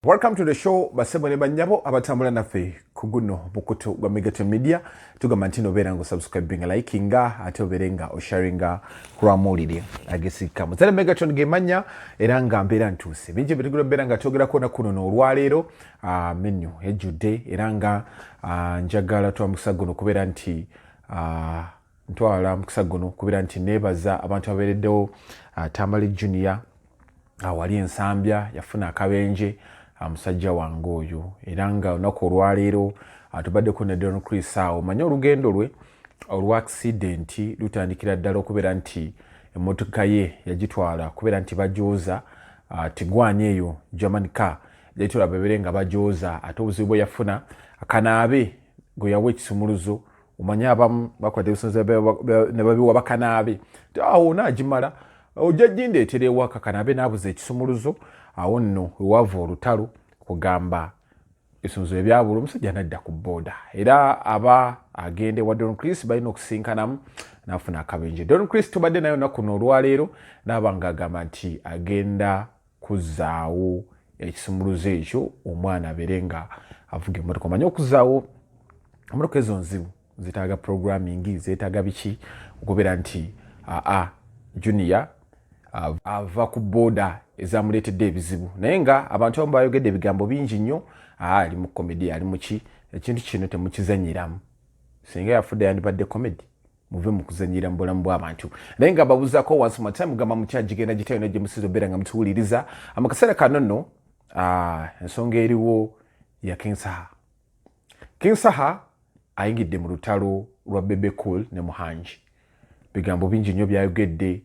Welcome to the show. Basebone banyabo abatambula nafe kuguno bukutu gwa Megaton Media. Tugamba nti nobeera ngo subscribing, likinga ate oberenga osharinga kuramulire agesika. Mutale Megaton gemanya era nga mbeera ntuse. Binje bitugula mbeera nga togera kona kuno n'olwaleero menu ejjude era nga njagala twa musagono kubeera nti ntwala musagono kubeera nti nebaza abantu abeereddewo Tambale Junior wali ensambya yafuna akabenje musajja wange oyo era nga olunaku olwaleero tubaddeko ne Don Chris awo manya olugendo lwe olwa accident lutandikira ddala okubeera nti emmotoka ye yagitwala kubeera nti bajooza tigwanya eyo German car yagitwala babere nga bajooza ate obuzibu bwe yafuna akanaabe gwe yawa ekisumuluzo omanya abamu bakwata ebisumuluzo ne babiwa bakanaabe awo naagimala ojja gindeetera ewaka kanaabe n'abuza ekisumuluzo awo nno ewava olutalo kugamba ebisumuluzo ebyabula omusajja nadda ku booda era aba agende wa Don Chris balina okusinkanamu n'afuna akabenje. Don Chris tubadde nayo naku n'olwaleero n'aba ng'agamba nti agenda kuzzaawo ekisumuluzo ekyo omwana abeere nga avuga emmotoka. Omanye okuzzaawo emmotoka ezo nzibu zetaaga programming, zetaaga biki okubeera nti Junior ava ku booda ezamuleetedde ebizibu naye nga abantu abamu bayogedde ebigambo bingi nnyo ali mu komedi ali muki ekintu kino temukizanyiramu singa yafudde yandibadde komedi muve mu kuzanyira mu bulamu bw'abantu naye nga babuzaako once more time gamba mutya gigenda gitayo negye musizo beera nga mutuwuliriza amakaseera kano nno ensonga eriwo ya King Saha ayingidde mu lutalo lwa Bebe Cool ne Muhanji bigambo bingi nnyo byayogedde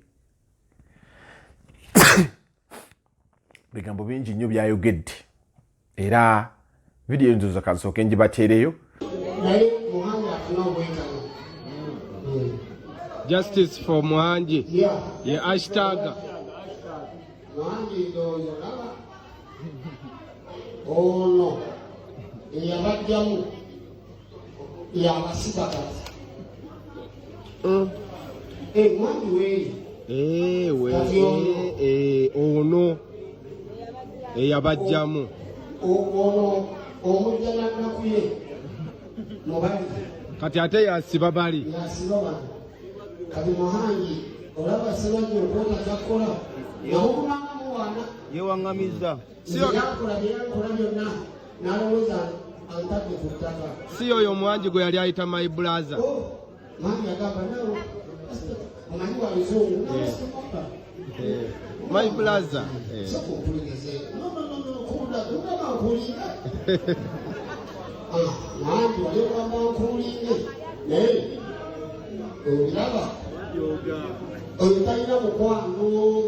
bigambo bingi nnyo byayogedde era vidiyo enzoza kansooke ngibateereyo. Justice for Muhanji. Ye hashtag. Muhanji ndoyo laba. Oh no. Eyabajjamu yabasiba kati. Muhanji ono eyabajjamu ono omujjana nakuye mubali kati ate yasiba bali kati Muhanji olaba sebajja okwota kyakola yawukumangamu wana yewangamiza yakola byonna n'alowooza antadde ku ttaka si oyo Muhanji gwe yali ayita my brother. Muhanji agamba nawe omanyi wa luzungu My brother. Oyo talina mukwano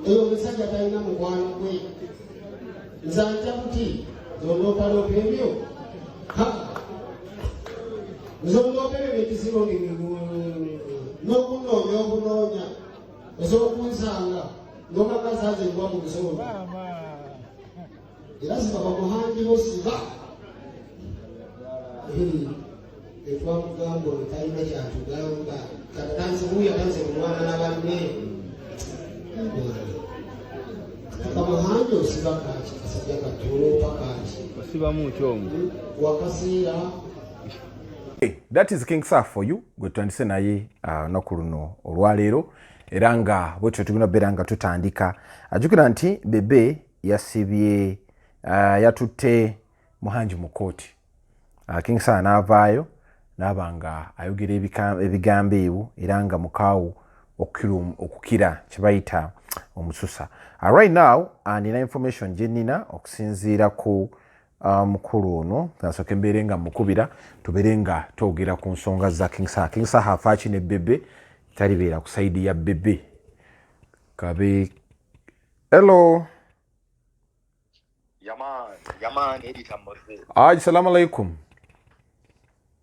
eyo omusajja talina mukwano gwe nzanja buti zondopalopa ebyo zondopera ebyekizibu n'okunoonya obunoonya ez'okunsanga n'okakazaze ngwa mu busobozi era siba bamuhanji bosiba etwamugamba oyo talina kyatugamba katanzibuya tanze mulwana nabanne kamuhanji osiba kaki kasajja katolopa kaki basibamu kyomu wakasiira. That is King Saha for you gwe twandise naye olunaku luno olwaleero era nga bwetyo tugenda beera nga tutandika ajjukira nti Bebe yasibye yatutte Muhanji mu kooti. King Saha n'avaayo n'aba nga ayogera ebigambo ebyo era nga mukaawu okukira kye bayita omususa. Right now nina information gye nnina okusinziira ku mukulu ono kansooke mbeere nga mukubira tubeere nga twogera ku nsonga za King Saha. King Saha afaaki ne Bebe talibeera ku saidi ya Bebe kabe. Hello yaman editor Moses. Assalamu alaikum.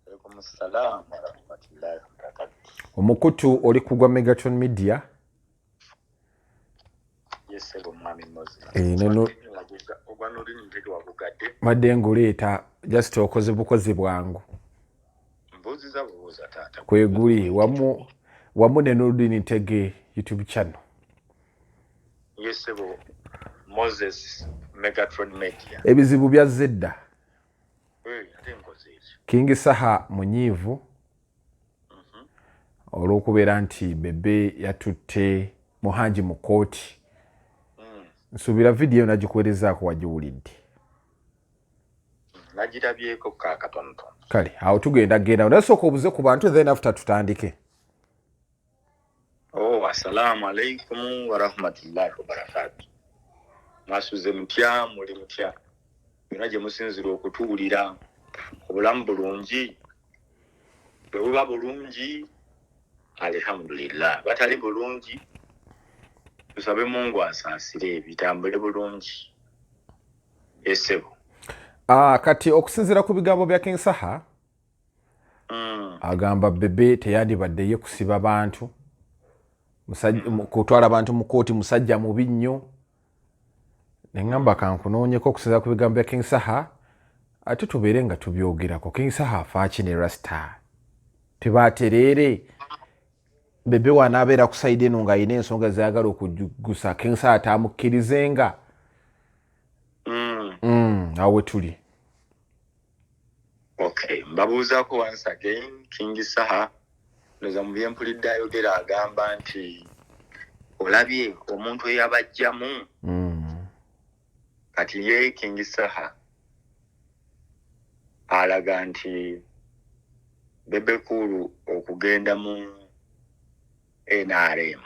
Alaikum assalam wa rahmatullahi wa barakatuh. Omukutu oli kugwa Megaton Media. Yes mwami Moses. Neno ogwanoli ntege wabugadde madde nguleeta just okoze bukozi bwangu mbuzi za bubuza tata kweguli wamu ne Nurdin Ntege YouTube channel. Yes Moses Megatron Media. Ebizibu bya zedda. Ate nkoze ekyo. King Saha munyiivu. Olw'okubeera nti bebe yatutte Muhanji mu kooti. Nsuubira vidiyo nagikuweerezaako wagiwulidde. Nagirabyeko kakatonotono. Kale awo tugenda nasooka obuze ku bantu then after tutandike. Assalamu alaikum wa rahmatullahi wa barakatuh. Mwasuze mutya muli mutya. Byonna gye musinzira okutuwulira obulamu bulungi. Bwe buba bulungi alhamdulillah, batali bulungi tusabe Mungu asaasire bitambule bulungi. Esebo. Kati okusinziira ku bigambo bya King Saha agamba bebe teyandibadde ye kusiba bantu. Kutwala abantu mu kooti musajja mubi nnyo. Nengamba kankunoonyeko okusinziira ku bigambo bya King Saha ate tubeere nga tubyogerako. King Saha afaaki ne Rasta tebatereere bebe wanaabeera ku sayidi eno ng'alina ensonga zayagala okugusa King Saha atamukkirizenga. Awe tuli. Okay, mbabuuzaako once again King Saha noza mu byempulidde ayogera agamba nti olabye omuntu eyabajjamu. Kati ye King Saha alaga nti Bebe Cool okugenda mu NRM.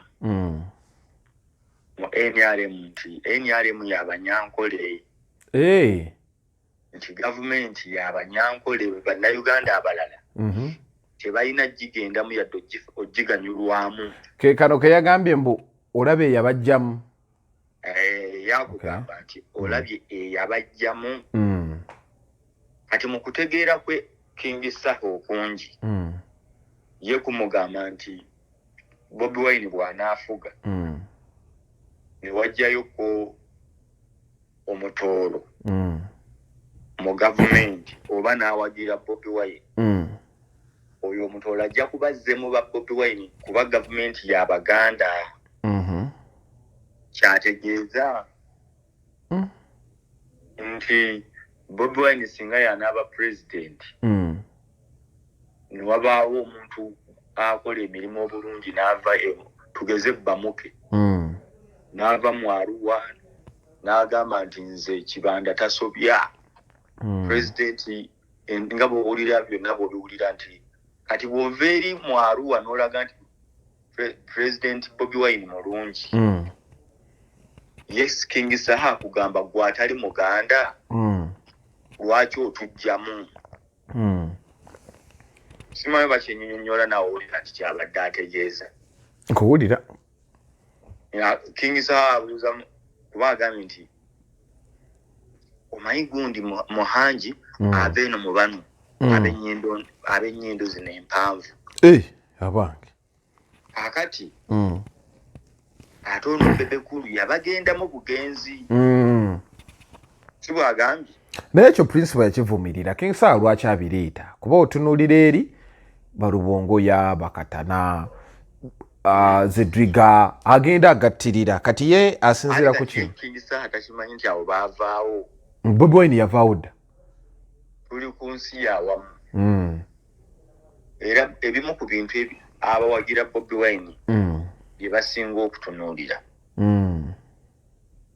Mu NRM nti NRM y'abanyankole. Nti gavumenti y'abanyankole bannayuganda abalala. Tebalina gigendamu yadde ogiganyulwamu. Ke kano ke yagambye mbu olabye yabajjamu. Yakugamba nti olabye eyabajjamu. Kati mu kutegeera kwe King Saha okungi ye kumugamba nti Bobi Wine bw'anaafuga ne wajjayoko omutoolo mu gavumenti oba n'awagira Bobi Wine, oyo omutoolo ajja kubazzemu ba Bobi Wine kuba gavumenti y'Abaganda. Kyategeeza nti Bobi Wine singa y'anaaba president ne wabaawo omuntu akola emirimu obulungi n'ava tugeze Bamuke n'ava mu Arua n'agamba nti nze Kibanda tasobya president nga bw'owulira byonna bw'obiwulira nti kati bw'ova eri mu Arua n'olaga nti president Bobi Wine mulungi. Yes, King Saha kugamba gw'atali Muganda lwaki otujjamu. Simanyi bakyennyonnyola nawe owulira nti kyabadde ategeeza. Nkuwulira. King Saha abuuza kuba agambye nti omanyi gundi Muhanji abe eno mu bano ab'ennyindo zino empanvu. Abange. Akati ate ono Bebe Cool yabagendamu bugenzi. Si bw'agambye. Naye ekyo principal yakivumirira. King Saha lwaki abireeta kuba otunuulira eri Balubongo ya Bakatana Zedriga agenda agattirira kati ye asinzira ku kino. King Saha takimanyi nti awo baavaawo. Bobi Wine yavaawo dda. Tuli ku nsi yawamu. Era ebimu ku bintu abawagira Bobi Wine bye basinga okutunuulira.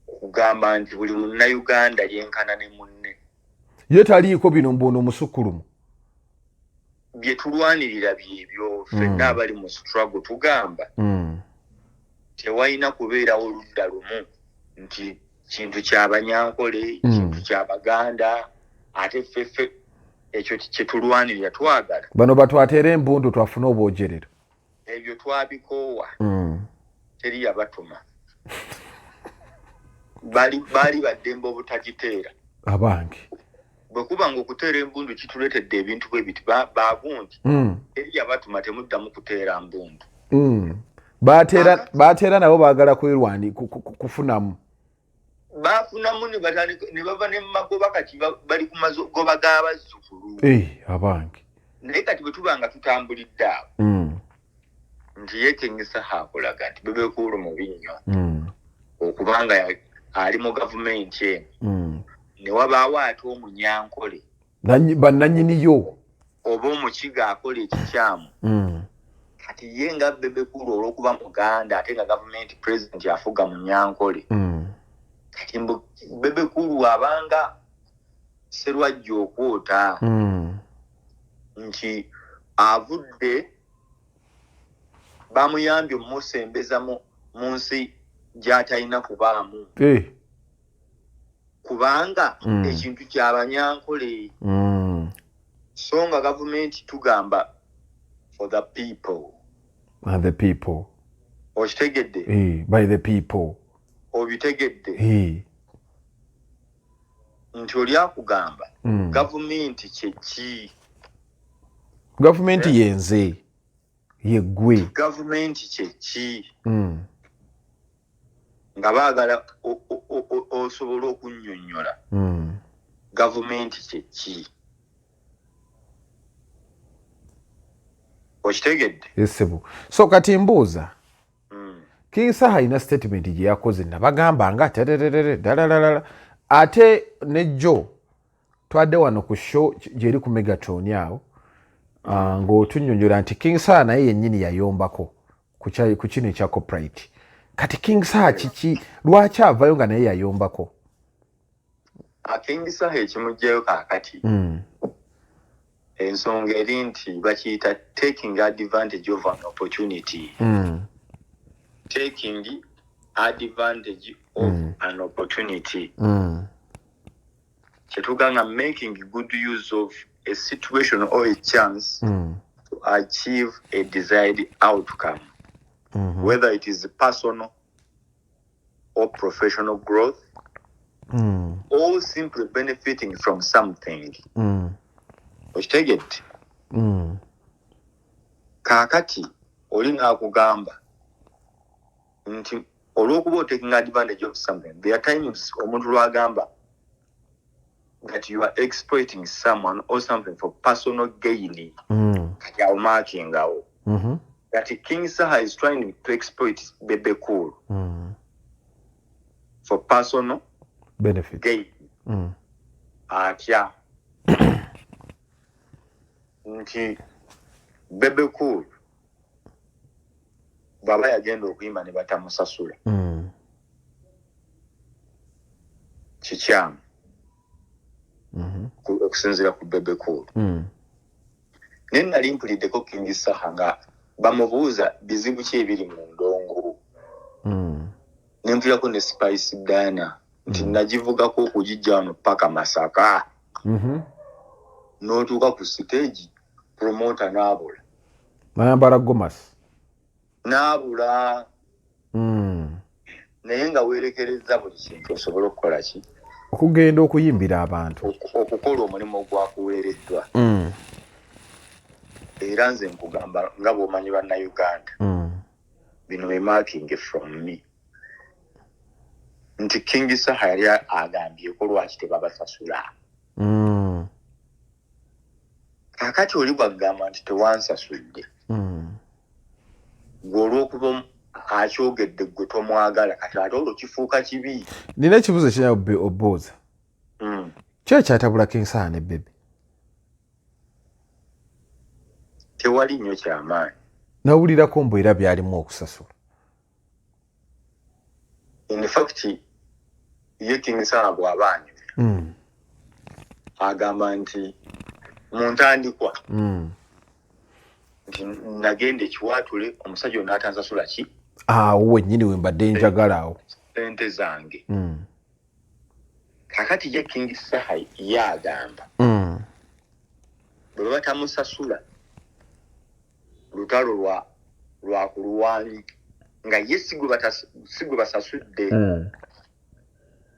Okugamba nti buli munnayuganda yenkana ne munne. Ye taliiko bino mbuno omusukulumu. Bye tulwanirira byebyo ffenna abali mu struggle tugamba tewalina kubeerawo oludda lumu nti kintu ky'abanyankole, kintu ky'Abaganda, ate ffeffe ekyo kye tulwanirira twagala. Bano batwateera embundu twafuna obwogerero. Ebyo twabikoowa. Teri yabatuma. Bali baddembe obutagiteera. Abange. Bwe kuba ng'okuteera embundu kituleetedde ebintu bwe biti bagundi. Teri yabatuma temuddamu kuteera mbundu. Bateera nabo baagala kufunamu. Bafunamu ne bava ne mu magoba kati bali ku magoba g'abazzukulu. Abange. Naye kati bwe tuba nga tutambulidde awo. Nti ye King Saha akulaga nti Bebe Cool mubi nnyo. Okubanga ali mu gavumenti eno ne wabaawo ate omunyankole bannanyiniyo oba omukiga akola ekikyamu kati ye nga Bebekulu olw'okuba Muganda ate nga gavumenti president afuga Munyankole kati Bebekulu abanga Sserwajja okwota nti avudde bamuyambye omusembeza mu nsi gy'atalina kubaamu kubanga ekintu ky'Abanyankole so nga gavumenti tugamba for the people and the people okitegedde by the people obitegedde nti oli akugamba gavumenti kyeki gavumenti yenze yeggwe gavumenti kyeki nga baagala osobola okunnyonnyola gavumenti kyeki okitegedde esebo so kati mbuuza King Saha alina statement gye yakoze nabagamba nga dalalala ate ne Joe twadde wano ku show gyeri ku Megatron awo ng'otunnyonnyola nti King Saha naye yennyini yayombako ku kino ekya copyright kati King Saha kiki lwaki avayo nga naye yayombako King Saha ekimuggyayo kaakati ensonga eri nti bakiyita taking advantage of an opportunity taking advantage of an opportunity kyetugamba making good use of a situation or a chance to achieve a desired outcome whether it is personal or professional growth or simply benefiting from something okitegedde kaakati oli naakugamba nti olw'okuba taking advantage of something there are times omuntu lwagamba that you are exploiting someone or something for personal gain kati awo maakingawo that King Saha is trying to exploit Bebekulu for personal benefit gain atya nti Bebekulu baba yagenda okuyimba ne batamusasula kikyamu okusinziira ku Bebekulu naye nali mpuliddeko King Saha nga bamubuuza bizibu ki ebiri mu ndongo ne mpulirako ne Spice Dana nti nagivugako okugijja wano paka Masaka n'otuuka ku stage promoter n'abula nayambala gomasi n'abula naye nga weerekereza buli kintu osobola okukola ki okugenda okuyimbira abantu okukola omulimu ogwakuweereddwa era nze nkugamba nga bw'omanyi bannayuganda bino be marking from me nti King Saha yali agambyeko lwaki tebabasasula kakati oli bwagamba nti tewansasudde gwe olw'okuba akyogedde gwe tomwagala kati ate olwo kifuuka kibi nina ekibuzo kya obuuza ki ekyatabula King Saha ne Bebe tewali nnyo kyamaanyi nawulirako mbu era byalimu okusasula in fact ye King Saha bw'aba anyumye agamba nti mu ntandikwa nti nagenda ekiwaatule omusajja ono n'atansasula ki awo wennyini we mbadde njagala awo sente zange kakati ye King Saha ye agamba bwe batamusasula lutalo lwa kulwanyi nga ye sigwe basasudde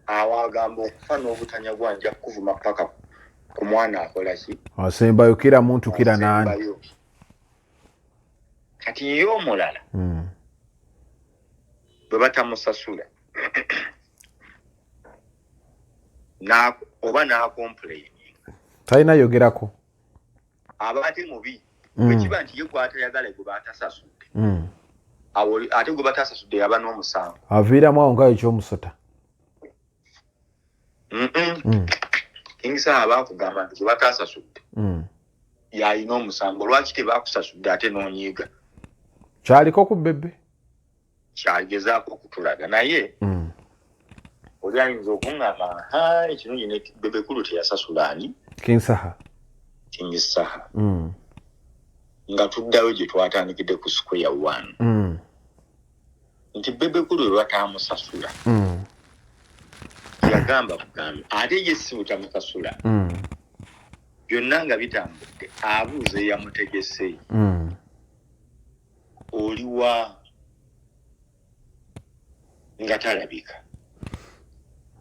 awo agamba okufa n'obutanya bwanja kuvuma paka ku mwana akola ki asembayo kira muntu kira nani kati ye omulala bwe batamusasula oba n'akomplaini talina yogerako aba ate mubi bwekiba nti ye gwatayagala gwe batasasudde ate gwe batasasudde yaba n'omusango aviiramu awo nga ekyomusota King Saha bakugamba nti batasasudde. Yalina omusango lwaki tebakusasudde ate n'onyiiga. Kyaliko ku bebe. Kyagezaako okutulaga naye oli ayinza okuŋŋamba ekirungi ne bebe kulu teyasasula ani King Saha. King Saha. Nga tuddayo gye twatandikidde ku square one. Nti bebe kulu lwataamusasula. Yagamba bugambi ate ye si butamusasula. Byonna nga bitambudde abuuza eyamutegese. Oliwa nga talabika.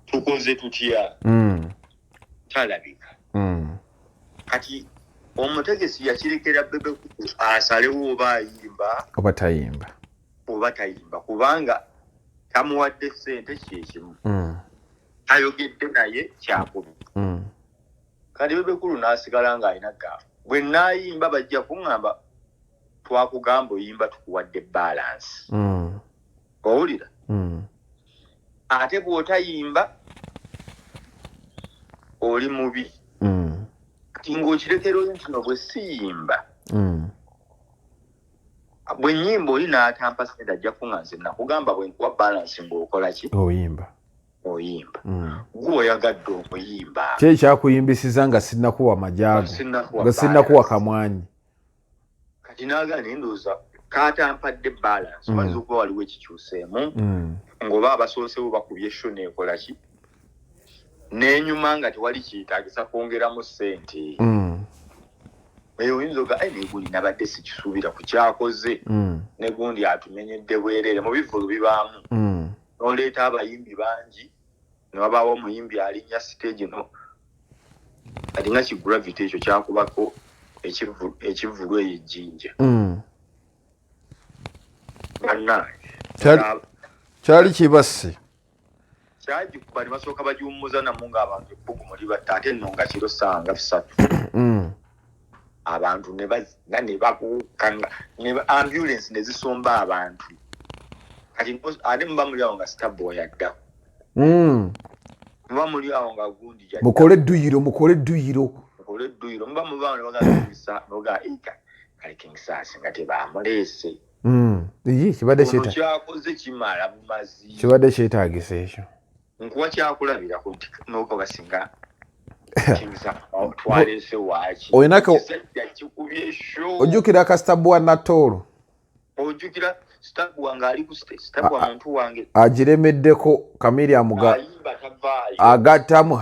Tukoze tutya talabika. Kati omutegesi yakirekera bebe kulu asalewo oba ayimba oba tayimba kubanga tamuwadde ssente kyekimu. Ayogedde naye kyakubi. Kati bebe kulu n'asigala ng'alina gaafu. Bwe naayimba bajja kuŋŋamba twakugamba oyimba tukuwadde balance. Owulira? Ate bw'otayimba oli mubi. Kati ng'okirekera nti no bwe siyimba. Bwe nnyimba oli n'atampa ssente ajja kuŋŋanze nakugamba bwe nkuwa balance ng'okola ki? Oyimba. Gwe oyagadde okuyimba. Kye kyakuyimbisiza nga sinnakuwa majaago. Nga sinnakuwa kamwanyi. Kati n'agamba ndowooza kaatampadde balance. Omanyiza okuba waliwo ekikyuseemu. Ng'oba abasoosewo bakubye esho n'ekola ki? N'enyuma nga tewali kyetaagisa kwongeramu ssente. Eyo oyinza oga negundi nabadde sikisuubira ku kyakoze. Negundi atumenyedde bwerere mu bivulu bibaamu. N'oleeta abayimbi bangi ne wabaawo omuyimbi alinnya stage no kati nga kigravity ekyo kyakubako ekivulu eyo ejjinja. Kyali kibase. Kyagikuba ne basooka bagiwummuza nammu ng'abantu ebbugumu libatta ate nno nga kiro ssanga 3. Abantu ne babuuka ambulance ne zisomba abantu. Kati ate muba muli awo nga Starboy yadda. Muba muli awo nga gundi yadda. Mukole dduyiro. Muba muba ne bagambisa noga ika kale King Saha nga tebamuleese. Kibadde kyakoze kimala bumazi. Kibadde kyetaagisa ekyo. Nkuwa kyakulabirako nti noga basinga King Saha twaleese waaki. Oyinako kikubye show. Ojjukira ka Starboy Natolo. Ojjukira Starboy nga ali ku stage. Starboy muntu wange. Agiremeddeko Kamili muga. Agattamu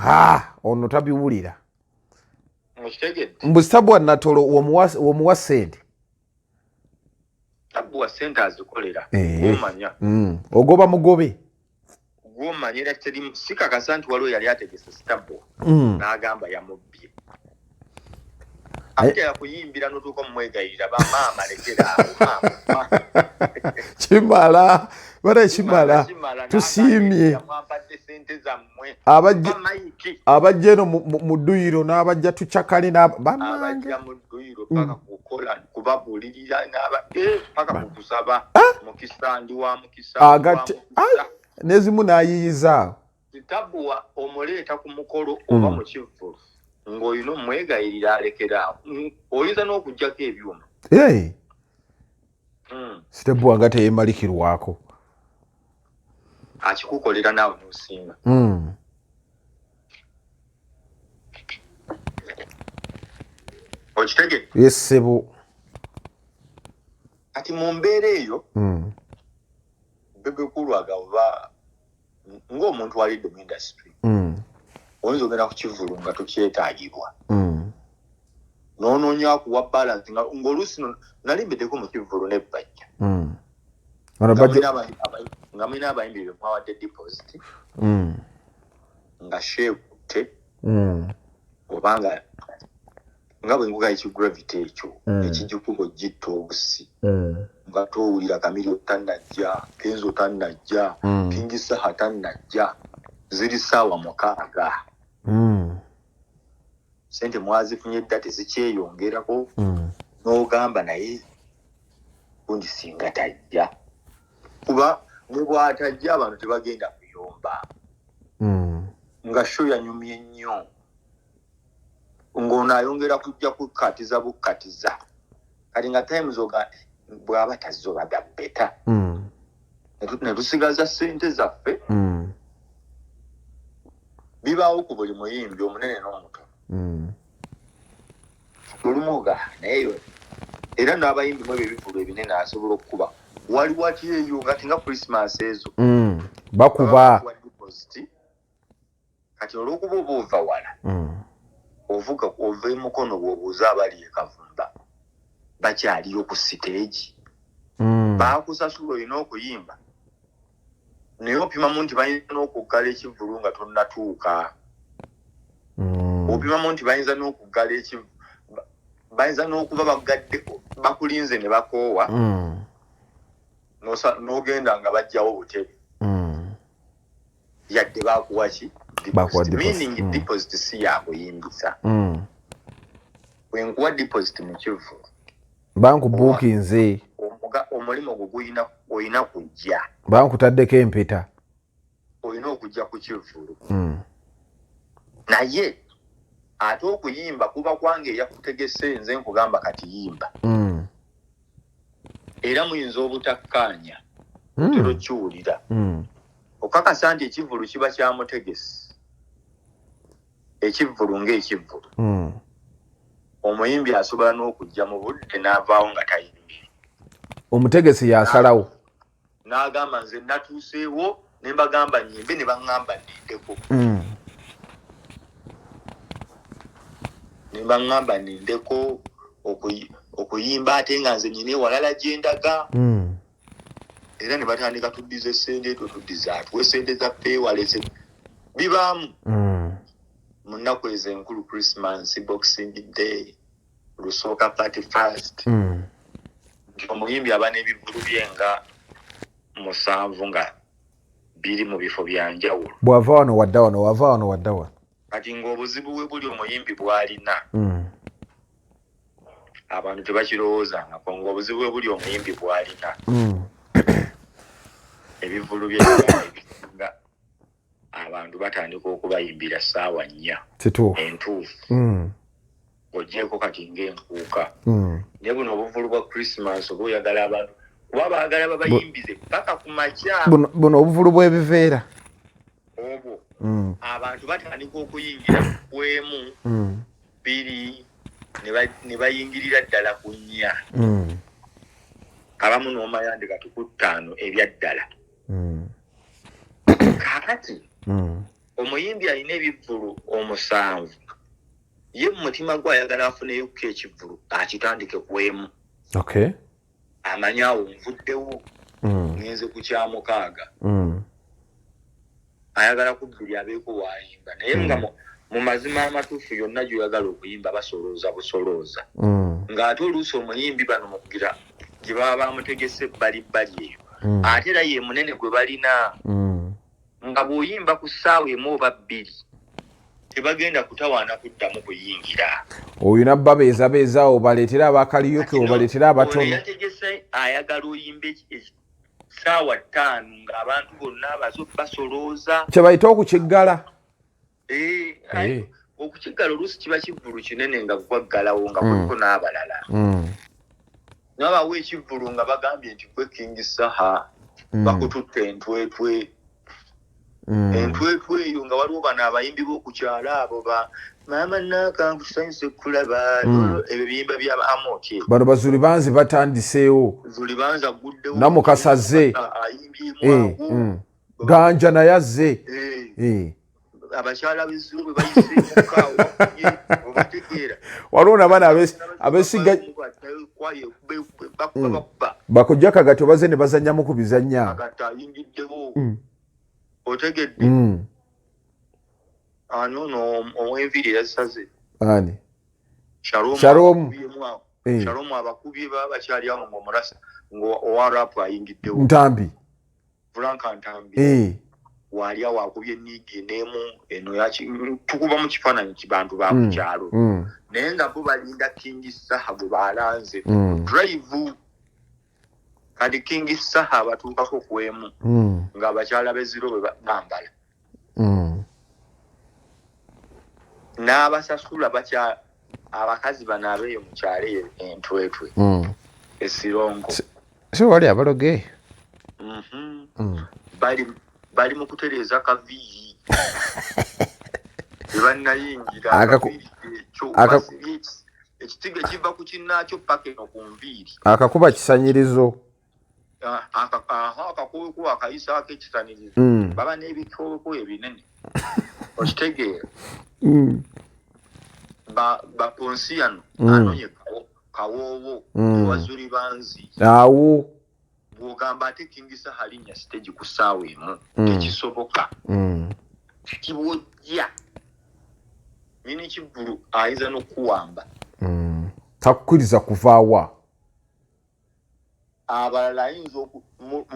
ono tabiwulira. Mukitegedde. Mbu Starboy Natolo womuwa ssente. Starboy ssente azikolera. Omanya. Ogoba mugobe. Gw'omanyira teri sikakasa nti waliwo yali ategese Starboy. N'agamba yamubbye. Ate yakuyimbira n'otuuka mumwegayirira bamaama lekera awo. Kimala. Bale kimala. Tusiimye. Abajja eno mu dduyiro n'abajja tucakali abajja mu dduyiro paka kukola kubabuulirira paka kukusaba mukisa ndi wa mukisa. Nezimu n'ayiyiza. Starboy omuleeta ku mukolo oba mu kivvulu ng'olina omwegayirira alekera awo. Oyinza n'okuggyako ebyuma. Starboy nga teyeemalikirwako. Akikukolera naawe n'osinga. Okitegedde? Yes sebo. Kati mu mbeera eyo bebe kulu agaba ng'omuntu alidde mu industry. Oyinza ogenda ku kivulu nga tokyetaagibwa. N'onoonya kuwa balance ng'oluusi nalimbeddeko mu kivulu n'ebbajja. Nga mulina abayimbi be mwawadde deposit. Nga sheekutte. Obanga nga bwe nguga ekigravity ekyo ekijjukuko gitta obusi. Nga towulira Kamili tannajja, Kenzo tannajja, King Saha tannajja. Ziri ssaawa 6. Sente mwazifunye dda tezikyeyongerako. N'ogamba naye gundi singa tajja. Kuba ne bw'atajja abantu tebagenda kuyomba. nga show yanyumye nnyo ng'ono ayongera kujja kukatiza bukatiza kati nga times oga bw'aba tazobaga beta ne tusigaza ssente zaffe bibaawo ku buli muyimbi omunene n'omuto olumuga naye era n'abayimbi mu ebyo ebivulu ebinene asobola okukuba waliwo ati eyo ngati nga Christmas ezo bakuba kati olw'okuba oba ova wala ovuga ova emukono bw'obuuza abali e Kavumba bakyaliyo ku siteegi baakusasula olina okuyimba naye opimamu nti bayinza n'okuggala ekivulu nga tonnatuuka opimamu nti bayinza n'okuggala ekivulu bayinza n'okuba bagadde bakulinze ne bakoowa n'ogenda nga bajjawo butebe yadde bakuwa ki meaning deposit si yakuyimbisa bwenkuwa deposit mu kivulu bankubuukinze omulimu gwo olina kujja bankutaddeko empeta olina okujja ku kivulu naye ate okuyimba kuba kwange eyakutegese nze nkugamba kati yimba era muyinza obutakkaanya otero kiwulira okakasa nti ekivulu kiba kyamutegesi ekivulu ng'ekivulu omuyimbi asobola n'okujja mu budde n'avaawo nga tayimbire omutegesi yasalawo n'agamba nze natuuseewo ne mbagamba nyimbe ne baŋŋamba nindeko ne baŋŋamba nindeko okuyimba ate nga nze nyine walala gye ndaga era ne batandika tuddiza essente etwo tuddiza atuwe sente za peewalese bibaamu mu nnaku ezo enkulu Christmas, Boxing Day, Lusooka Party First nti omuyimbi aba n'ebivulu bye nga 7 nga biri mu bifo bya njawulo bw'ava wano wadda wano wava wano wadda wano kati ng'obuzibu bwe buli omuyimbi bw'alina abantu tebakirowoozangako ng'obuzibu bwe buli omuyimbi bw'alina ebivulu bye nga abantu batandika okubayimbira ssaawa 4 entuufu ogyeko kati ng'enkuuka naye buno obuvulu bwa Christmas oba oyagala abantu kuba baagala babayimbize paka ku makya buno obuvulu bw'ebiveera obwo abantu batandika okuyingira ku emu 2 ne bayingirira ddala ku 4 abamu n'omayandika ku 5 ebya ddala kakati omuyimbi alina ebivulu 7 ye mu mutima gwe ayagala afuneyo ku ekivulu akitandike ku emu amanyi awo nvuddewo ngenze ku kya 6 ayagala ku 2 abeeko waayimba naye nga mu mazima amatuufu yonna gy'oyagala okuyimba basolooza busolooza ng'ate oluusi omuyimbi bano mukugira gye baba bamutegese ebbalibbali eyo ate era ye munene gwe balina nga bw'oyimba ku ssaawa 1 oba 2 tebagenda kutawaana kuddamu kuyingira oyina babeezabeeza obaleetera abakaliyoke obaleetera abatono yategese ayagala oyimbe ssaawa 5 ng'abantu bonna basolooza kye bayita okukiggala okukiggala oluusi kiba kivulu kinene nga gwaggalawo nga kuliko n'abalala nabawa ekivulu nga bagambye nti gwe King Saha bakututte entwetwe entwetwe eyo nga waliwo bano abayimbi b'okukyala abo ba maama nakankusanyusa kulaba ebyo biyimba bya Amoti bano bazuli banzi batandiseewo zuli banzi aguddewo namukasaze ayimbyemu ganja naye azze abakyala b'ezzulu bwe bayiseemukaawo obategeera waliwo n'abaana abesiga bakujja kagati obaze ne bazannyamu ku bizannya kagati ayingiddewo otegedde anono omwenviri yasaze ani Shalom abakubye babakyali awo ng'omulasa ng'owarapu ayingiddewo Ntambi Franka Ntambi wali awo akubye ennigi n'emu eno tukuba mu kifaananyi kibantu ba ku kyalo naye nga bo balinda King Saha bwe balanze drive kati King Saha batuukako ku emu ng'abakyala b'ezziro bwe bambala n'abasasula bakya abakazi bano abeeyo mu kyalo Entwetwe Esirongo so wali abaloge bali mu kutereeza kaviiri tebanayingira ekitiga kiva ku kinnaakyo paka eno ku nviiri akakuba kisanyirizo akakuba akayisaako ekisanirizo baba n'ebikooko ebinene okitegeera baponsiyano anonye kawoowo wazuli banzi awo bw'ogamba ate kingisa halinya stage ku ssaawa emu tekisoboka kibwojja nyini kivulu ayinza n'okuwamba takukkiriza kuvaawa abalala ayinza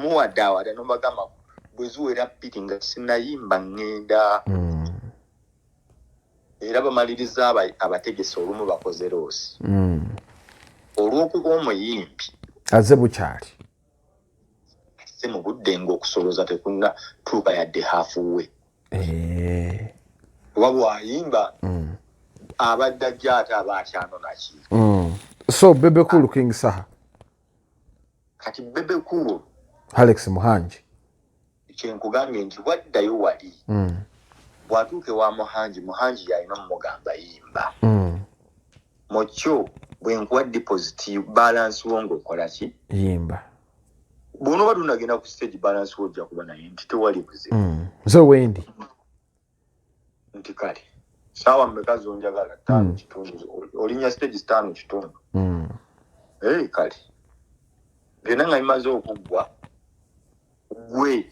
muwaddaawada nobagamba bwe ziwera bbiri nga sinayimba ŋŋenda era bamaliriza abategesi olumu bakoze loosi olw'okuba omuyimbi aze bukyali se mu budde ng'okusoloza tekunna tuuka yadde haafuwe oba bw'ayimba abadde ajja ate aba akyanonaki so Bebe Cool King Saha kati Bebe Cool Alex Muhangi kyenkugambye nti waddayo wali bw'atuuke wa Muhangi yalina omugamba yimba mukyo bwe nkuwa deposit balance wo ng'okola ki yimba bw'onooba tunagenda ku stage balance wo ojja kuba naye nti tewali buzibu zo wendi nti kale saawa mmeka zonjagala 5 kitundu olinya stage 5 kitundu kale byonna nga bimaze okuggwa gwe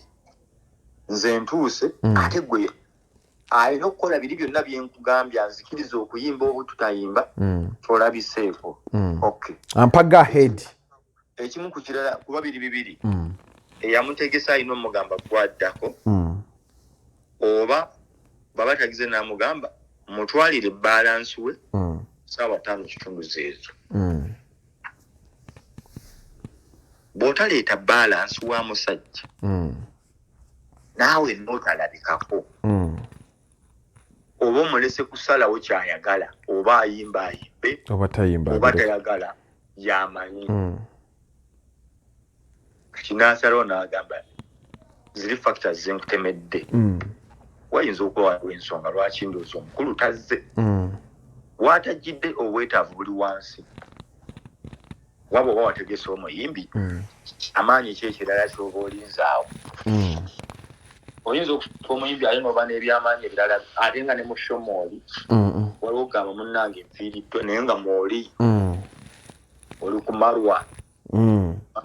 nze ntuuse ate gwe alina okukola biri byonna byenkugambye anzikiriza okuyimba oba tutayimba tolabiseeko okay ampaga ahead ekimu ku kirala kuba bibiri eyamutegesa alina omugamba gwaddako oba baba tagize n'amugamba mutwalire balance we saawa 5 kitundu zeezo bw'otaleeta balance wa musajja naawe n'otalabikako oba omulese kusalawo kyayagala oba ayimba ayimbe oba tayagala yamanyi kinasalawo n'agamba ziri factors zenkutemedde wayinza okuba waliwo ensonga lwaki ndoozi omukulu tazze waatajjidde obwetaavu buli wansi waba oba wategesa omuyimbi amaanyi ki ekirala kyoba olinzaawo oyinza okufa omuyimbi ate noba n'ebyamaanyi ebirala ate nga ne mu shomooli waliwo ogamba munnange nfiiriddwe naye nga mwoli oli ku marwa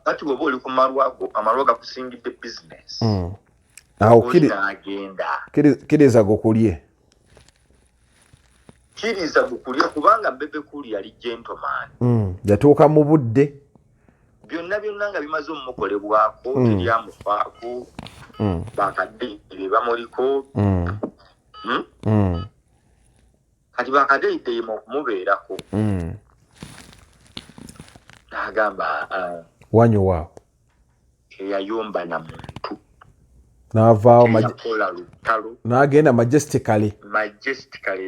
kati bw'oba oli ku marwago amarwa gakusingidde bizinesi awo agenda kiriza gukulye kubanga Bebe Cool yali gentleman yatuuka mu budde byonna nga bimaze omumukolebwako teryamufaako bakadde be bamuliko kati bakadeideyima okumubeerako n'agamba wanyuwaawo eyayomba na muntu n'avaawo yakola lutalo n'agenda majestically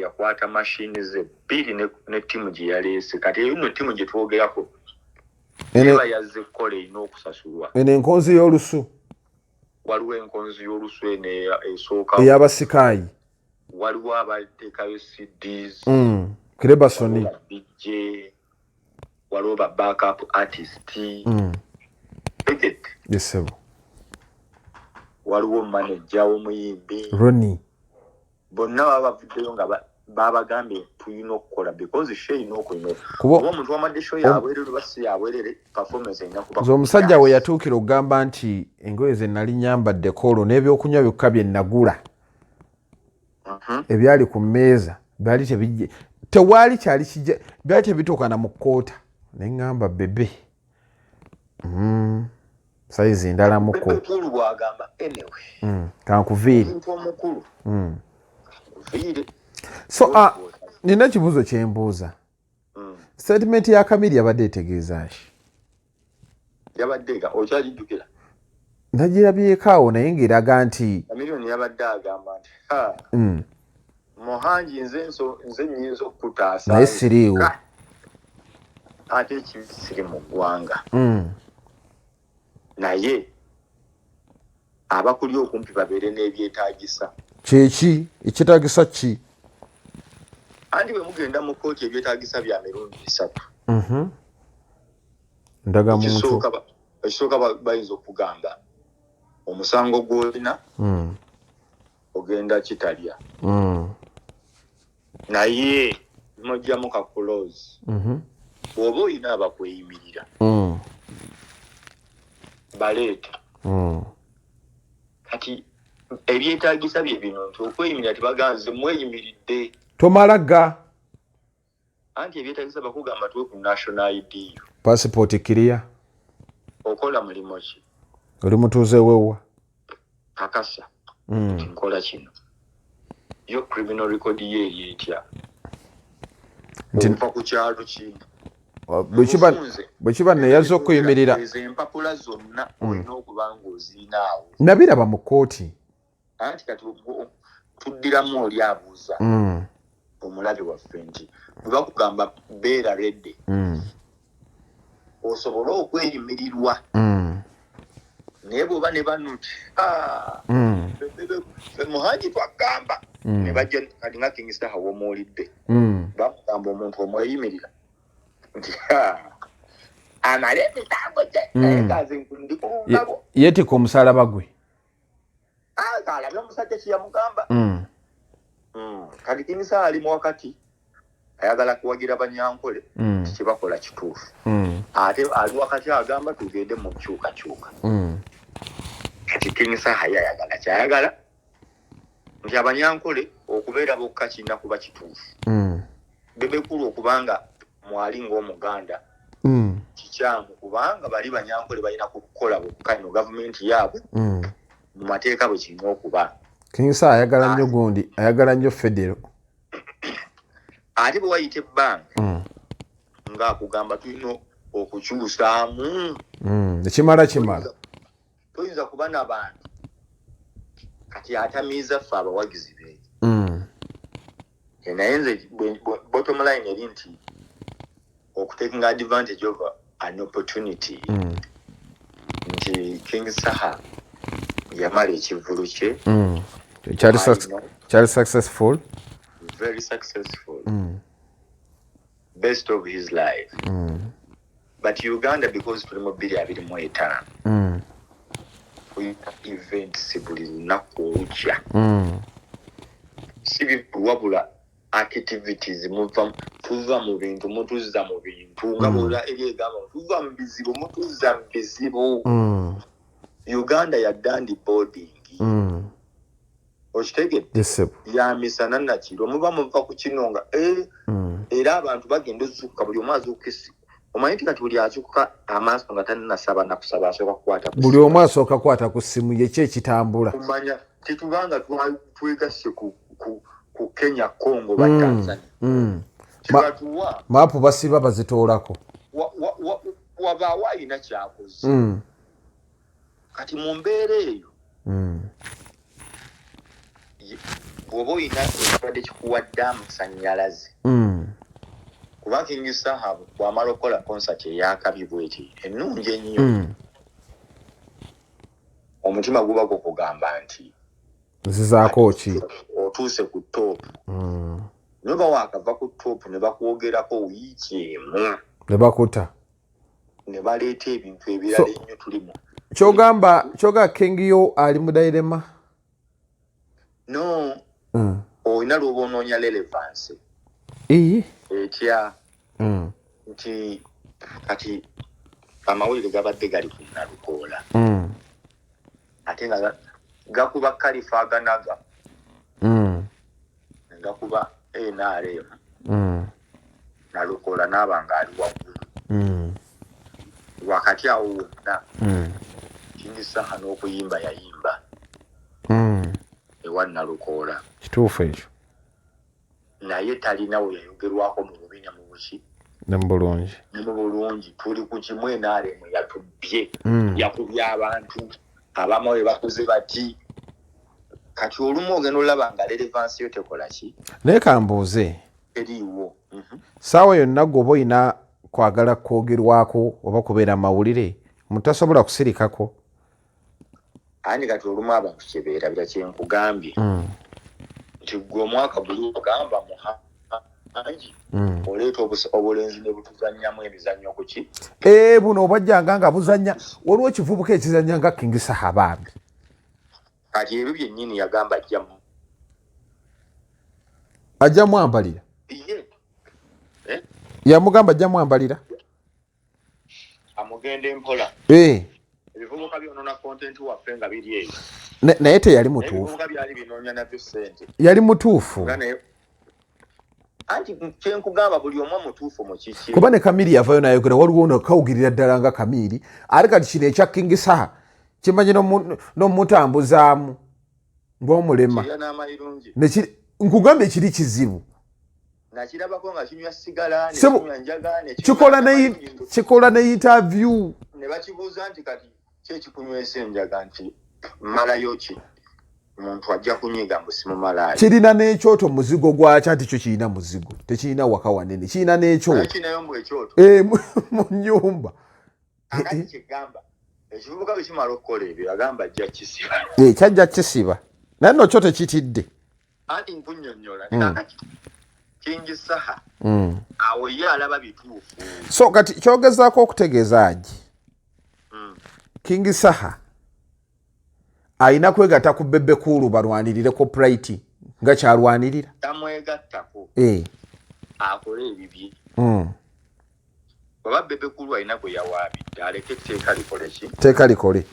yakwata mashini ze bbiri ne ttiimu gye yaleese kati eyo nno ttiimu gye twogerako eba yazze kukola erina okusasulwa eno enkonzi y'olusu waliwo enkonzi y'olusu eno esooka ey'abasikaayi waliwo abateekayo CDs Kirebasoni DJ waliwo ba backup artist yesebo waliwo manager w'omuyimbi Ronnie bonna bavuddeyo nga babagambye tulina okukola because show ino okuino kuba omuntu wamadde show yabwerere basi yabwerere performance enya kuba zo omusajja we yatuukira okugamba nti engoye ze nali nyambadde kolo n'ebyokunywa byokka bye nagula ebyali ku mmeeza byali tebijje tewaali kyali kijja byali tebituukana mu kkoota ne ngamba bebe saizi ndala muko mukulu bwagamba anyway kankuviiri omuntu omukulu kuviire so nina kibuzo kyembuuza statement ya Kamiri yabadde etegeeza ki yabadde ga okyajijjukira nagirabyeko awo naye ng'eraga nti Kamiri yabadde agamba nti Muhanji nze nyinza okutaasa naye siriiwo ate ekisiri mu ggwanga naye abakuli okumpi babeere n'ebyetaagisa kyeki ekyetaagisa ki andi bwe mugenda mu kkooti ebyetaagisa bya mirundi 3 ndagamuntu ekisooka bayinza okugamba omusango gw'olina ogenda kitalya naye mujjamu ka close bw'oba olina abakweyimirira baleeta kati ebyetaagisa bye bino nti okweyimirira tebaganze mweyimiridde tomalaga anti ebyetaagisa bakugamba tuwe ku national ID passport kiriya okola mulimu ki oli mutuuze wewa kakasa nkola kino yo criminal record ye etya nfa ku kyalo kino bwe kiba neyaza okuyimirira empapula zonna olina okuba ng'ozirinaawo nabiraba mu kkooti anti kati tuddiramu oli abuuza omulabe waffe nti bwe bakugamba beera redde osobole okweyimirirwa naye bw'oba ne banuti Muhanji twagamba ne bajja kati nga King Star w'omuwulidde bakugamba omuntu omweyimirira nti amale emisango gye naye ngaze ndikungabo yeetika omusalaba gwe alabe omusajja kyeyamugamba kati King Star ali mu wakati ayagala kuwagira Banyankole kibakola kituufu ate ali wakati agamba tugende mu kyukakyuka kati King Star ayagala kyayagala nti Abanyankole okubeera bokka kirina kuba kituufu bebekulu okubanga mwali ng'omuganda kikyamu kubanga bali Banyankole balina kukola bokka ino gavumenti yaabwe mu mateeka bwe kirina okuba King Star ayagala nnyo gundi ayagala nnyo federo ate bwe wayita ebbanga ng'akugamba tulina okukyusaamu ekimala toyinza kuba n'abantu kati atamiiza ffe abawagizi be naye nze bottom line eri nti okutaking advantage of an opportunity nti King Star yamala ekivulu kye kyali successful very successful best of his life but Uganda because tuli mu 2025 events buli lunaku olukya si wabula activities tuva mu bintu mutuzza mu bintu nga bwola eryegamba tuva mu bizibu mutuzza mu bizibu Uganda ya dandi boarding okitegedde ya misana nakiro muba muva ku kinonga era abantu bagenda ozuukuka buli omu azuuka esiku omanyi nti kati buli azuukuka amaaso nga tanasaba nakusaba asooka kukwata buli omu asooka kukwata ku ssimu yeki ekitambula kumanya tetubanga twegasse ku Kenya Congo ba Tanzania kibatuwa maapu basiba bazitoolako wabaawo alina kyakoze kati mu mbeera eyo bw'oba olina ekibadde kikuwadde amasannyalaze kuba King Star bw'amala okukola concert eyakabi bweti ennungi ennyo omutima guba gukugamba nti nzizaako ki otuuse ku top noba waakava ku top ne bakwogerako wiiki emu ne bakuta ne baleeta ebintu ebirala ennyo tulimu kyogamba King yo ali mu dairema no olina lwoba onoonya relevance etya nti kati amawulire gabadde gali ku Nalukoola ate nga gakuba Kalifa aganaga gakuba NRM Nalukoola n'abanga ali waggulu wakati awo wonna King Star n'okuyimba yayimba ewa Nalukoola kituufu ekyo naye talinawo yayogerwako mu bubi ne mu buki ne mu bulungi tuli ku kimu NRM yatubbye yakubye abantu abamu we bakoze bati kati olumu ogenda olaba nga relevance yo tekola ki naye kambuuze eriiwo. saawa yonna gwoba oyina kwagala kwogerwako oba kubeera mawulire mutasobola kusirikako ani kati olumu abantu kyebeerabira kyenkugambye nti gwe omwaka buli ogamba muhangi oleeta obulenzi ne butuzannyamu emizannyo ku ki buno obajjanga nga buzannya waliwo ekivubuka ekizannya nga King Saha bambi kati ebyo byennyini yagamba ajja mwambalira ye yamugamba ajja mwambalira amugenda empola ebivubuka byonona content waffe nga biri eyo naye teyali mutuufu ebivubuka byali binoonya nabyo ssente yali mutuufu anti kyenkugamba buli omu mutuufu mu kiki kuba ne Kamiri yavayo nayogera waliwo nokawugirira ddala nga Kamiri ate kati kino ekya King Saha kimanyi n'omutambuzaamu ng'omulema nkugambye ekiri kizibu nakirabako nga kinywa sigala kikola ne interview ne bakibuuza nti kati kyekikunywesa enjaga nti malayo ki omuntu ajja kunyiga mbu simumalayo kirina n'ekyoto muzigo gwakyo anti kyo kirina muzigo tekirina waka wanene kirina n'ekyoto mu nnyumba akati kyegamba ekivubuka bwe kimala okukola ebyo agamba ajja kisiba kyajja kisiba naye no kyo tekitidde anti nkunnyonnyola nakati King Saha awo ye alaba bituufu so kati kyogezaako okutegeeza agi King Saha ayina kwegatta ku Bebe Cool balwanirire copyright nga kyalwanirira tamwegattako akole ebibye baba Bebe Cool ayina gwe yawaabidde aleke etteeka likole ki teeka likole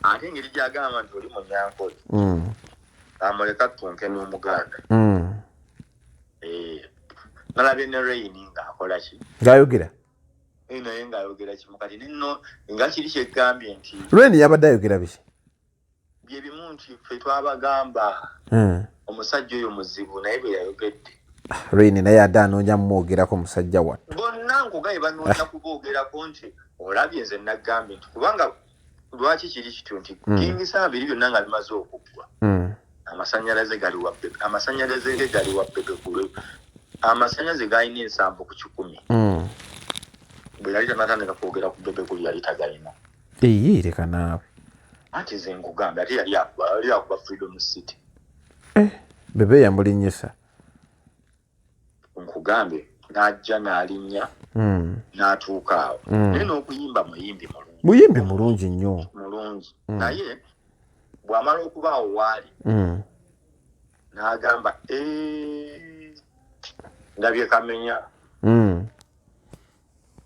ate engeri gyagamba nti oli munyankole amuleka ttunke n'omuganda nalabye ne Rain ng'akola ki ng'ayogera naye ng'ayogera kimu kati nino nga kiri kyegambye nti Rain yabadde ayogera biki bye bimu nti ffe twabagamba omusajja oyo muzibu naye bwe yayogedde Rain naye adde anoonya mumwogerako musajja wattu bonna nkugaye banoonya kuboogerako nti olabye nze nagambye nti kubanga lwaki kiri kityo nti King Saha biri byonna nga bimaze okuggwa amasanyalaze gali wa Bebe Cool amasanyaze galina ensambo ku 100 bwe yali tanatandika kwogera ku Bebe Cool yali tagalina leka naawe anti ze nkugambye ate yali akuba Freedom City Bebe yamulinnyisa nkugambye n'ajja n'alinnya n'atuuka awo naye n'okuyimba muyimbi mulungi nnyo mulungi naye bw'amala okubaawo waali n'agamba ndabye kamenya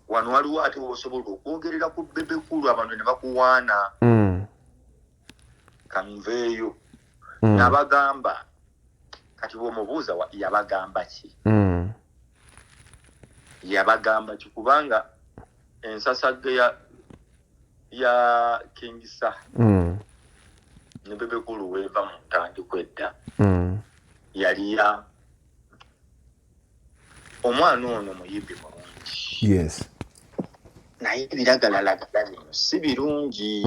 wano waliwo ate osobola okwogerera ku Bebe Cool abantu ne bakuwaana kanveeyo n'abagamba kati bw'omubuuza yabagamba ki yabagamba ki kubanga ensasagge ya King Saha ne Bebe Cool weeva mu ntandikwa edda yali ya omwana ono muyimbi mulungi naye ebiragalalagala bino si birungi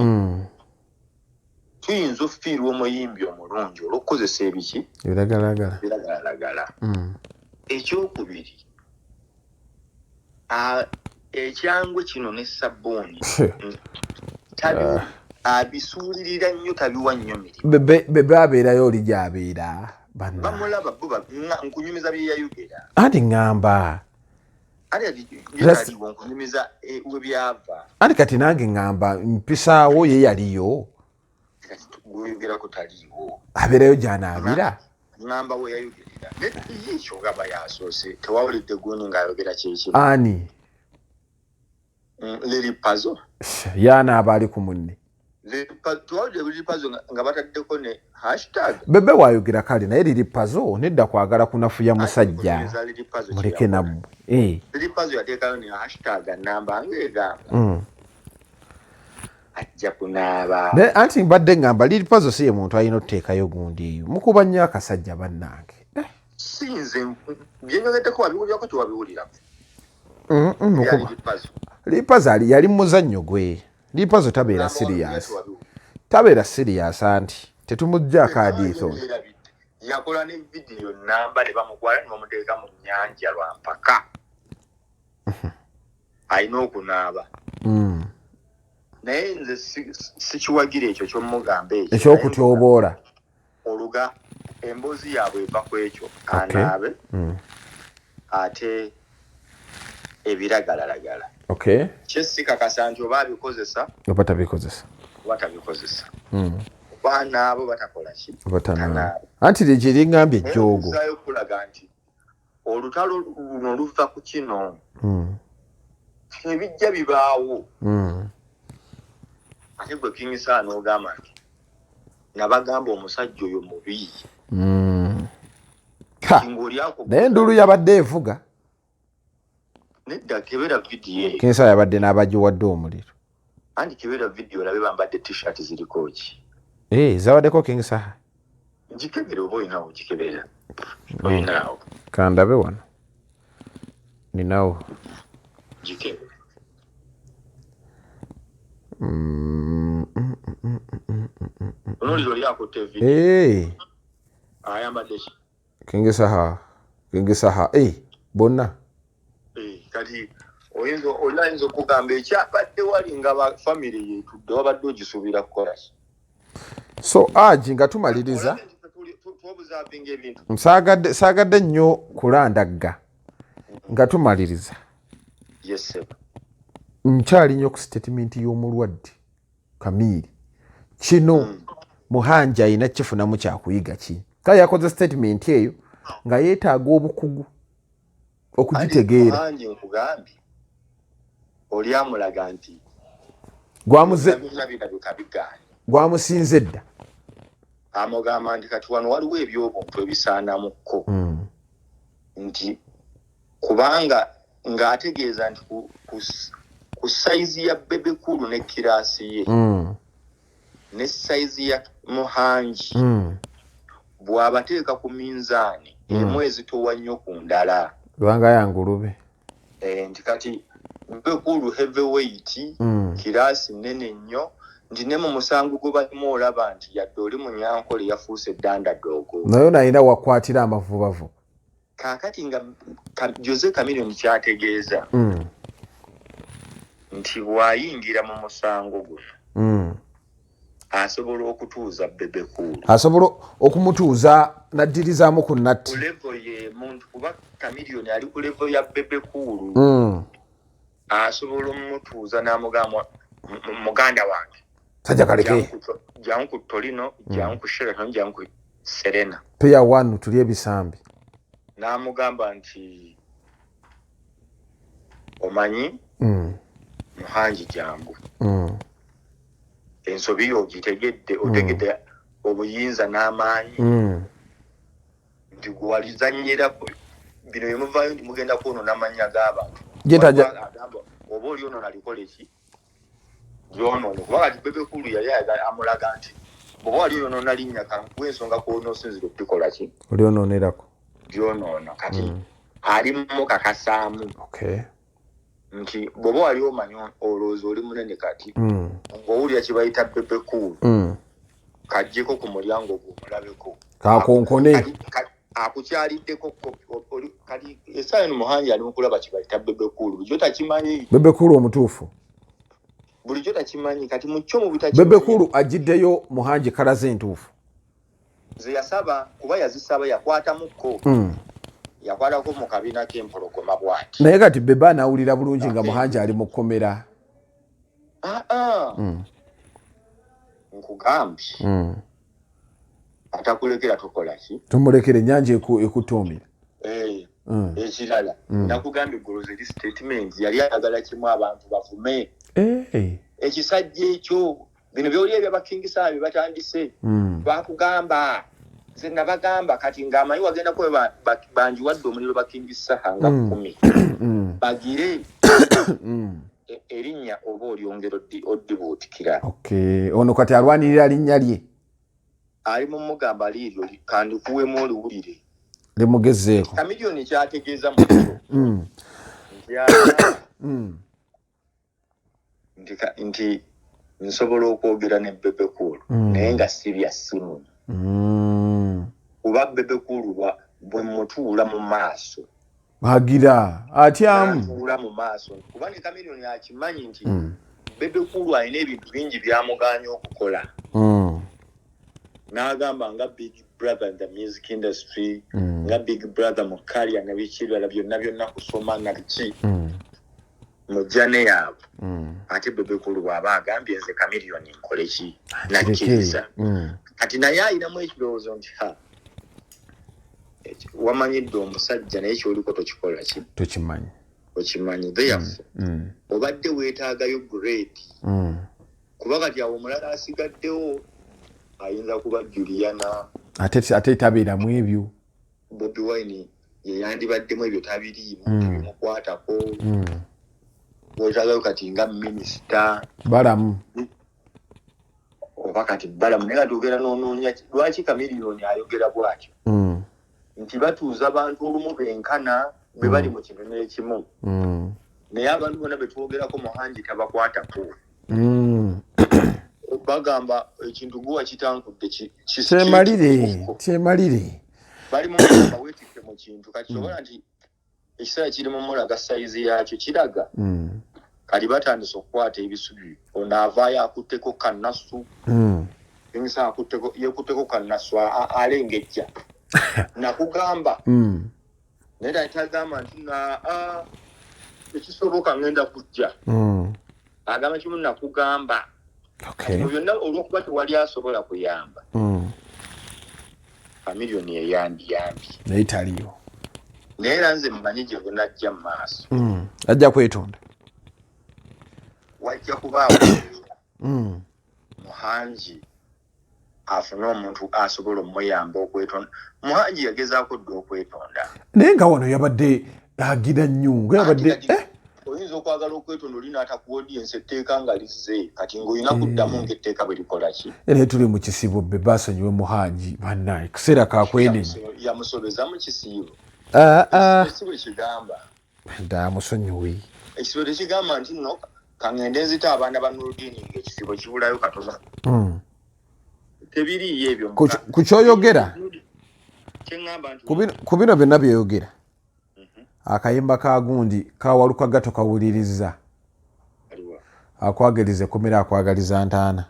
tuyinza okufiirwa omuyimbi omulungi olw'okukozesa ebiki ebiragalalagala ekyokubiri ekyangwe kino ne sabbuuni abisuulirira nnyo tabiwa nnyo mirimu Bebe abeerayo oli gy'abeera bamulaba bo nkunyumiza bye yayogera anti ŋŋamba nkunyumiza we byava anti kati nange ŋŋamba mpisaawo ye yaliyo gweyogerako taliiwo abeerayo gy'anaabira ŋŋamba we yayogerera ekyo ngamba yasoose tewawulidde gundi ng'ayogera kyeki ani Lily Pazo y'anaaba ali ku munne tuwawulidde Lily Pazo nga bataddeko ne hashtag Bebe waayogera kale naye Lily Pazo nedda kwagala kunafuya musajja muleke nammwe Lily Pazo yateekayo ne hashtag namba ng'egamba ajja kunaaba anti mbadde ŋŋamba Lily Pazo si ye muntu alina okuteekayo gundi eyo mukuba nnyo akasajja bannange si nze byenyogeddeko wabiwulirako tewabiwulirako Lily Pazo yali muzannyo gwe Lily Pazo tabeera sirias anti tetumujja kaadiiso yakola ne video namba ne bamugwala ne bamuteeka mu nnyanja lwampaka alina okunaaba naye nze sikiwagira ekyo kyomugamba ekyo ekyokutyoboola oluga emboozi yaabwe eva ku ekyo anaabe ate ebiragalalagala kyesikakasa nti oba abikozesa oba tabikozesa baana abo batakola ki anti lye kyeriŋŋambye ejjoogo okulaga nti olutalo luno luva ku kino ebijja bibaawo ate gwe King Sir n'ogamba nti nabagamba omusajja oyo mubi naye endulu yabadde evuga nedda kebera vidiyo King Sir yabadde n'abagiwadde omuliro anti kebera vidiyo olabe bambadde t-shirt ziriko ki zawaddeko King Sir gikebera oba olinawo gikebera olinawo kandabe wano ninawo gikebera onoliro lyakutte vidiyo ayambadde ki King Sir bonna kati oyinza okugamba ekyabadde wali nga ba famire yetudde wabadde ogisuubira kukola ki so aji nga tumaliriza saagadde nnyo kulandagga nga tumaliriza nkyali nnyo ku statement y'omulwadde Kamiiri kino Muhanji ayina kifunamu kyakuyiga ki kale yakoze statement eyo nga yeetaaga obukugu okugitegeera Muhanji nkugambye oli amulaga nti gwamusinze dda amugamba nti kati wano waliwo ebyobuntu ebisaanamukko nti kubanga ng'ategeeza nti ku sayizi ya Bebekulu ne kiraasi ye ne sayizi ya Muhanji bw'abateeka ku minzaani emu ezitowa nnyo ku ndala lwanga yangulube nti kati Bebekulu heavyweight kiraasi nnene nnyo nti ne mu musango gwe balimu olaba nti yadde oli Munyankole yafuuse eddanda doogo naye nalina wakwatira amavubavu kaakati nga Jose Chameleone kyategeeza nti bw'ayingira mu musango guno asobola okutuuza Bebekulu asobola okumutuuza naddirizaamu ku natti ku level ye muntu kuba Chameleone ali ku level ya Bebekulu asobola omutuuza n'amugamba muganda wange sajja kaleke jangu ku Torino jangu ku Sheraton jangu ku Serena peya wanu tuli ebisambi n'amugamba nti omanyi Muhanji jangu ensobi yo gitegedde otegedde obuyinza n'amaanyi nti gwalizanyirako bino byemuvayo nti mugenda kwonoona amannya g'abantu oba oli ono nalikola eki gyonoone kuba kati Bebekulu yali amulaga nti bw'oba wali oyonoona linnya kankuwa ensonga kw'onoosinzira okubikola ki olyonoonerako gyonoona kati alimu kakasaamu nti bw'oba wali omanyi olowooza oli munene kati ng'owulira kye bayita Bebekulu kajjeko ku mulyango gw'omulabeko kakonkone akukyaliddeko kati essaawa eno Muhanji ali mu kulaba kye bayita Bebekulu bulijjo takimanyi Bebekulu omutuufu bulijjo takimanyi kati mu kyo mu bitakimanyi Bebekulu agiddeyo Muhanji kalaze entuufu ze yasaba kuba yazisaba yakwatamuko yakwatako mu kabina k'empologoma bw'ati naye kati Bebe anawulira bulungi nga Muhanji ali mu kkomera nkugambye atakulekera tukola ki tumulekere ennyanja ekutuumira ekirala nakugambye goloza eri statement yali ayagala kimu abantu bavume ekisajja ekyo bino byoli ebyaba King Sir bye batandise bakugamba nze nabagamba kati ng'amanyi wagenda kuba banjiwadde omuliro ba King Sir nga 10 bagire erinnya oba olyongera oddibuutikira ono kati alwanirira linnya lye ali mu mugamba liiryo kandikuwemu oluwulire limugezeeko Chameleone kyategeeza mu kyo nti nsobola okwogera ne Bebe Cool naye nga sibya simu kuba Bebe Cool bwe mutuula mu maaso agira atyamu mutuula mu maaso kuba ne Chameleone akimanyi nti Bebe Cool alina ebintu bingi byamuganya okukola n'agamba nga Big Brother in the music industry nga Big Brother mu career na bikirala byonna kusoma na biki mujja ne yaabo ate Bebe Cool bw'aba agambye nze Chameleone nkole ki nakkiriza kati naye ayinamu ekirowoozo nti wamanyidde omusajja naye kyoliko tokikola ki okimanyi therefore obadde weetaagayo grade kuba kati awo omulala asigaddewo ayinza kuba Juliana ate tabeeramu ebyo Bobi Wine yeyandibaddemu ebyo tabiriimu tebimukwatako weetaagayo kati nga minisita balamu oba kati balamu naye kati ogera n'onoonya lwaki Chameleone ayogera bw'atyo nti batuuza abantu olumu benkana bwe bali mu kintu ekimu naye abantu bonna betwogerako Muhanji tabakwatako bagamba ekintu guwa kitankudde kyemalire bali mu mugamba weetikke mu kintu kati kyobola nti ekiseera kiri mu mulaga sayizi yakyo kiraga kali batandise okukwata ebisubi ono avaayo akutteko kannasu engisa yekutteko kannasu alengejja nakugamba naye tagamba nti ekisoboka ngenda kujja agamba kimu nakugamba mu byonna olw'okuba tewali asobola kuyamba Chameleone yeyandiyambi naye taliyo naye era nze mmanyi gye bunajja mu maaso ajja kwetonda wajja kubaawo Muhanji afuna omuntu asobola omuyamba okwetonda Muhanji yagezaako dda okwetonda naye nga wano yabadde agira nnyo nga yabadde oyinza okwagala okwetonda oli n'atakuwa audience etteeka nga lizze kati ng'olina kuddamu ng'etteeka bwe likola ki era tuli mu kisibo be basonyiwe Muhanji bannaye kiseera kakwenene yamusobeza mu kisiibo si bwe kigamba ndamusonyiwe ekisibo tekigamba nti nno kaŋŋende nzita abaana ba Nuruddin ng'ekisibo kibulayo katono tebiriiyo ebyo ku kyoyogera kyeŋŋamba nti ku bino byonna byoyogera akayimba ka gundi kawaluka gato kawuliriza akwagaliza kumira akwagaliza ntaana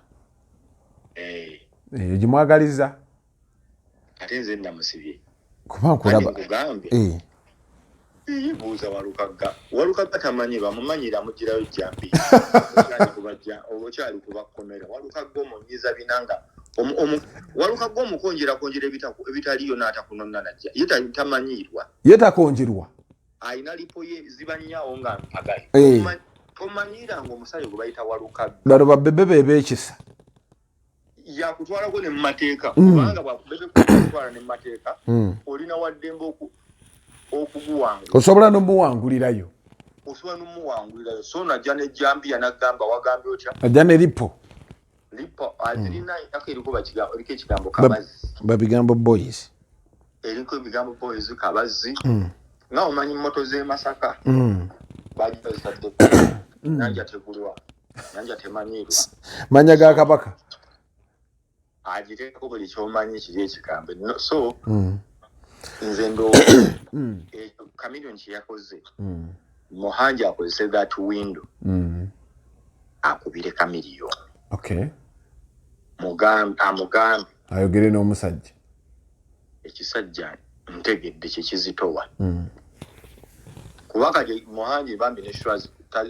eyo gimwagaliza ate nze namusibye kuba nkulaba buuza walukagga tamanyi bamumanyira amugirayo jambi okyali kubakomera walukagga omunyiza binanga walukagga omukonjera ebitaliyo n'atakunonna najja ye tamanyirwa ye takonjerwa ayina lipo ye zibannyawo nga mpagaye tomanyira ng'omusale gwe bayita walukagga bano babebe bebeekisa yakutwalako ne mu mateeka kubanga bwakubebe kutwala ne mu mateeka olina waddembe okuguwangula osobola n'omuwangulirayo so najja ne jambiya n'agamba wagambye otya ajja ne lipo azirina aka eriko eriko ekigambo kabazzi babigambo boys eriko ebigambo boys kabazzi nga omanyi moto z'e Masaka bagizadde nanja tegulwa nanja temanyirwa manya ga kabaka agiteeko buli kyomanyi kiri ekigambo so nze ndo Chameleone kyeyakoze Muhanji akozese that window akubire Chameleone amugambe ayogere n'omusajja ekisajja ntegedde kyekizitowa kuba kati Muhanji bambi ne show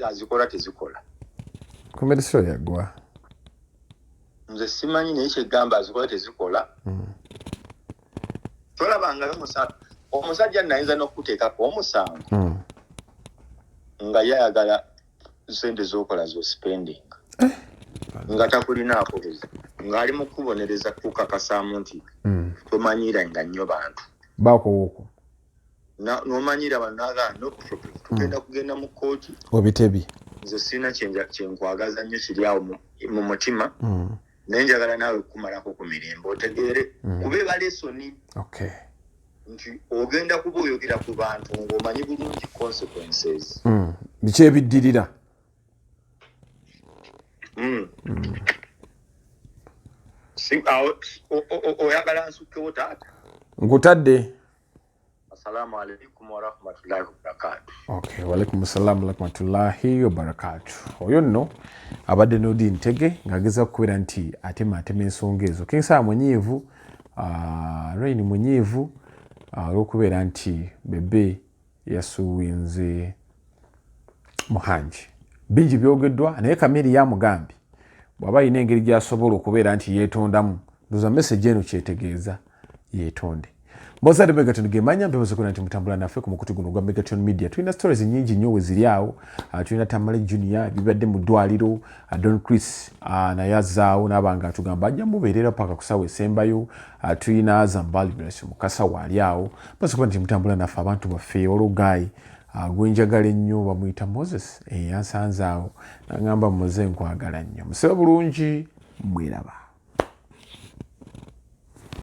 azikola tezikola komedi show yagwa nze simanyi naye kyegamba azikola tezikola tolabangayo omusajja nayinza n'okuteekako omusango nga yayagala sente z'okola zo spending nga takulinaako buzi ng'ali mu kubonereza kukakasaamu nti tomanyira nga nnyo bantu baakowoko n'omanyira bannaga tugenda kugenda mu kooti obitebi nze sirina kyenkwagaza nnyo kiri awo mu mutima naye njagala naawe kumalako ku mirembe otegeere kube balesoni nti ogenda kuba oyogera ku bantu ng'omanyi bulungi consequences biki ebiddirira oyagala nsukkewo taata? Nkutadde. Assalamu alaikum wa rahmatullahi wa barakatuh. Okay, wa alaikum assalam wa rahmatullahi wa barakatuh. Oyo nno abadde n'odi ntege ng'ageza kubeera nti atema ensonga ezo. Kinsa mwenyeevu, Rain mwenyeevu, olw'okubeera nti bebe yasuubinze Muhanji. Bingi byogeddwa naye Kameri yamugambye bw'aba alina engeri gy'asobola okubeera nti yeetondamu, ndoza message eno kyetegeeza yeetonde. Mbozadde Megaton gemanya mbebaza kuna nti mutambula naffe ku mukutu guno gwa Megaton Media. Tulina stories nyingi nnyo we ziri awo. Tulina Tamale Junior bibadde mu ddwaliro, Don Chris naye azaawo n'abanga atugamba ajja mubeerera paka kusawa esembayo. Tulina Azambali Blessing Mukasa waali awo. Mbaza kuba nti mutambula naffe abantu baffe Olugayi gwenjagala ennyo bamuyita Moses yansanze awo n'agamba muze nkwagala nnyo. Musebe bulungi mweraba.